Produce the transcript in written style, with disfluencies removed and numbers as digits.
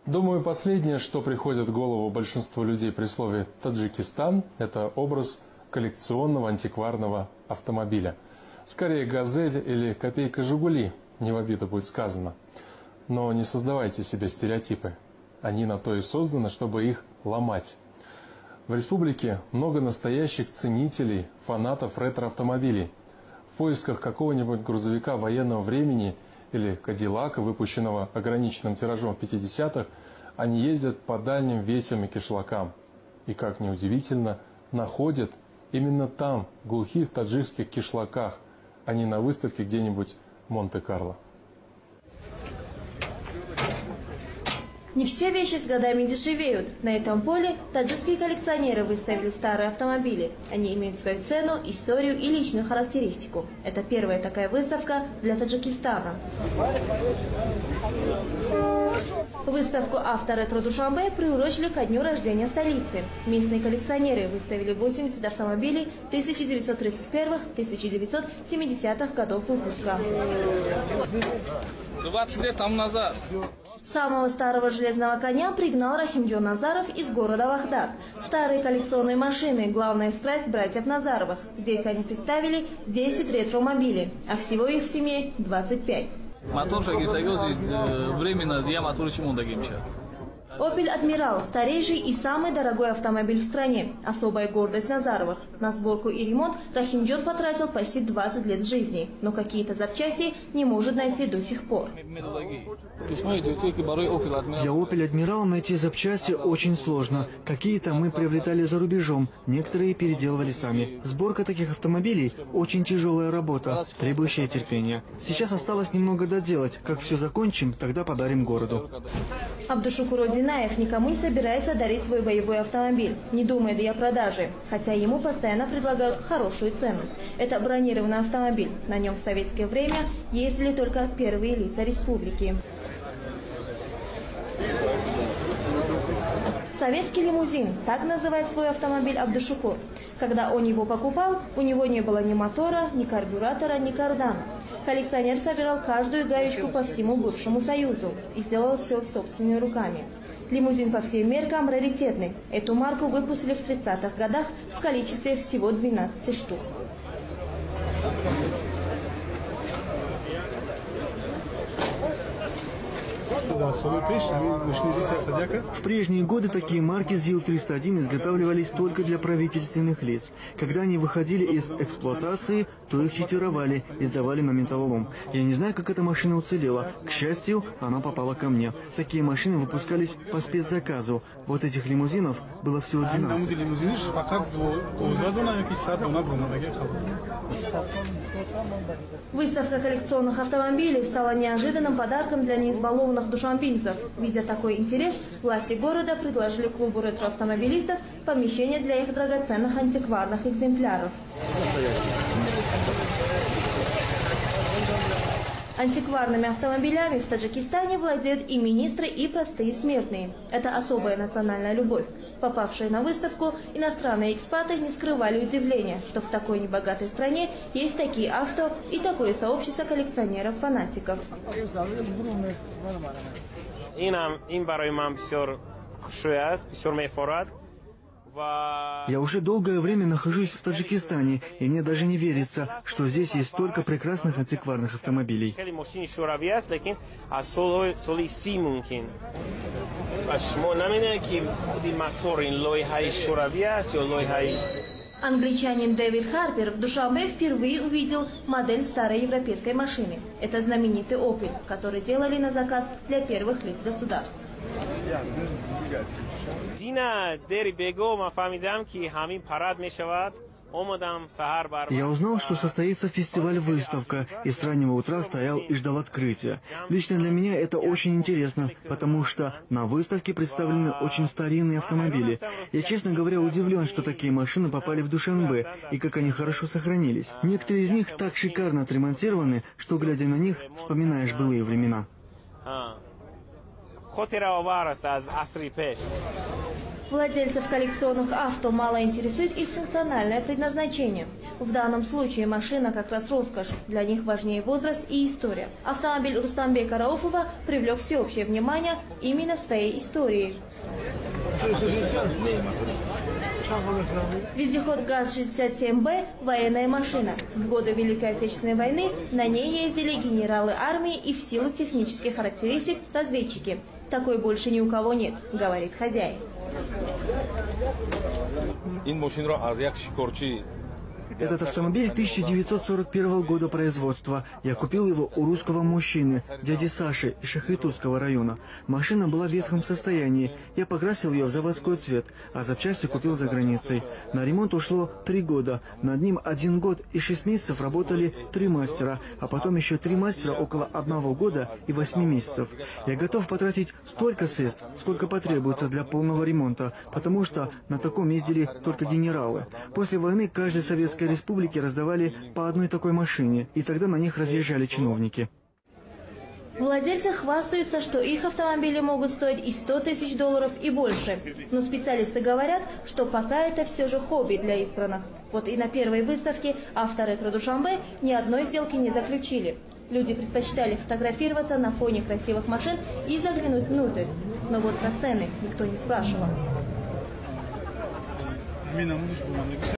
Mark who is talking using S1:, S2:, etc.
S1: Думаю, последнее, что приходит в голову большинству людей при слове «Таджикистан», это образ коллекционного антикварного автомобиля. Скорее «Газель» или «Копейка Жигули», не в обиду будет сказано. Но не создавайте себе стереотипы. Они на то и созданы, чтобы их ломать. В республике много настоящих ценителей, фанатов ретро-автомобилей. В поисках какого-нибудь грузовика военного времени или Кадиллака, выпущенного ограниченным тиражом в 50-х, они ездят по дальним весям и кишлакам. И, как ни удивительно, находят именно там, в глухих таджикских кишлаках, а не на выставке где-нибудь в Монте-Карло.
S2: Не все вещи с годами дешевеют. На этом поле таджикские коллекционеры выставили старые автомобили. Они имеют свою цену, историю и личную характеристику. Это первая такая выставка для Таджикистана. Выставку «Авторетро Душанбе» приурочили ко дню рождения столицы. Местные коллекционеры выставили 80 автомобилей 1931-1970-х годов выпуска.
S3: 20 лет тому назад.
S2: Самого старого железного коня пригнал Рахимджон Назаров из города Вахдат. Старые коллекционные машины – главная страсть братьев Назаровых. Здесь они представили 10 ретромобилей, а всего их в семье 25.
S3: Временно я мотор чемондагимча.
S2: «Опель Адмирал» – старейший и самый дорогой автомобиль в стране. Особая гордость Назаровых. На сборку и ремонт Рахимджон потратил почти 20 лет жизни, но какие-то запчасти не может найти до сих пор.
S4: Для «Опель Адмирал» найти запчасти очень сложно. Какие-то мы приобретали за рубежом, некоторые переделывали сами. Сборка таких автомобилей – очень тяжелая работа, требующая терпения. Сейчас осталось немного доделать. Как все закончим, тогда подарим городу.
S2: Абдушукур Динаев никому не собирается дарить свой боевой автомобиль, не думает и о продаже, хотя ему постоянно предлагают хорошую цену. Это бронированный автомобиль. На нем в советское время ездили только первые лица республики. Советский лимузин – так называет свой автомобиль Абдушукур. Когда он его покупал, у него не было ни мотора, ни карбюратора, ни кардана. Коллекционер собирал каждую гаечку по всему бывшему Союзу и сделал все собственными руками. Лимузин по всем меркам раритетный. Эту марку выпустили в 30-х годах в количестве всего 12 штук.
S4: В прежние годы такие марки ЗИЛ-301 изготавливались только для правительственных лиц. Когда они выходили из эксплуатации, то их читировали и сдавали на металлолом. Я не знаю, как эта машина уцелела. К счастью, она попала ко мне. Такие машины выпускались по спецзаказу. Вот этих лимузинов было всего 12.
S2: Выставка коллекционных автомобилей стала неожиданным подарком для неизбалованных душанбинцев. Видя такой интерес, власти города предложили клубу ретроавтомобилистов помещение для их драгоценных антикварных экземпляров. Антикварными автомобилями в Таджикистане владеют и министры, и простые смертные. Это особая национальная любовь. Попавшие на выставку, иностранные экспаты не скрывали удивления, что в такой небогатой стране есть такие авто и такое сообщество коллекционеров-фанатиков.
S4: Я уже долгое время нахожусь в Таджикистане, и мне даже не верится, что здесь есть столько прекрасных антикварных автомобилей.
S2: Англичанин Дэвид Харпер в Душанбе впервые увидел модель старой европейской машины. Это знаменитый «Опель», который делали на заказ для первых лиц государств.
S4: Я узнал, что состоится фестиваль-выставка, и с раннего утра стоял и ждал открытия. Лично для меня это очень интересно, потому что на выставке представлены очень старинные автомобили. Я, честно говоря, удивлен, что такие машины попали в Душанбе, и как они хорошо сохранились. Некоторые из них так шикарно отремонтированы, что, глядя на них, вспоминаешь былые времена.
S2: Владельцев коллекционных авто мало интересует их функциональное предназначение. В данном случае машина как раз роскошь. Для них важнее возраст и история. Автомобиль Рустамбека Рауфова привлек всеобщее внимание именно своей историей. Вездеход ГАЗ-67Б – военная машина. В годы Великой Отечественной войны на ней ездили генералы армии и в силу технических характеристик разведчики. Такой больше ни у кого нет, говорит хозяин.
S4: Этот автомобиль 1941 года производства. Я купил его у русского мужчины, дяди Саши из Шахритутского района. Машина была в ветхом состоянии. Я покрасил ее в заводской цвет, а запчасти купил за границей. На ремонт ушло 3 года. Над ним 1 год и 6 месяцев работали 3 мастера, а потом еще 3 мастера около 1 года и 8 месяцев. Я готов потратить столько средств, сколько потребуется для полного ремонта, потому что на таком ездили только генералы. После войны каждой советской республике раздавали по одной такой машине, и тогда на них разъезжали чиновники.
S2: Владельцы хвастаются, что их автомобили могут стоить и $100 000 и больше. Но специалисты говорят, что пока это все же хобби для избранных. Вот и на первой выставке «Авторетро Душанбе» ни одной сделки не заключили. Люди предпочитали фотографироваться на фоне красивых машин и заглянуть внутрь. Но вот про цены никто не спрашивал.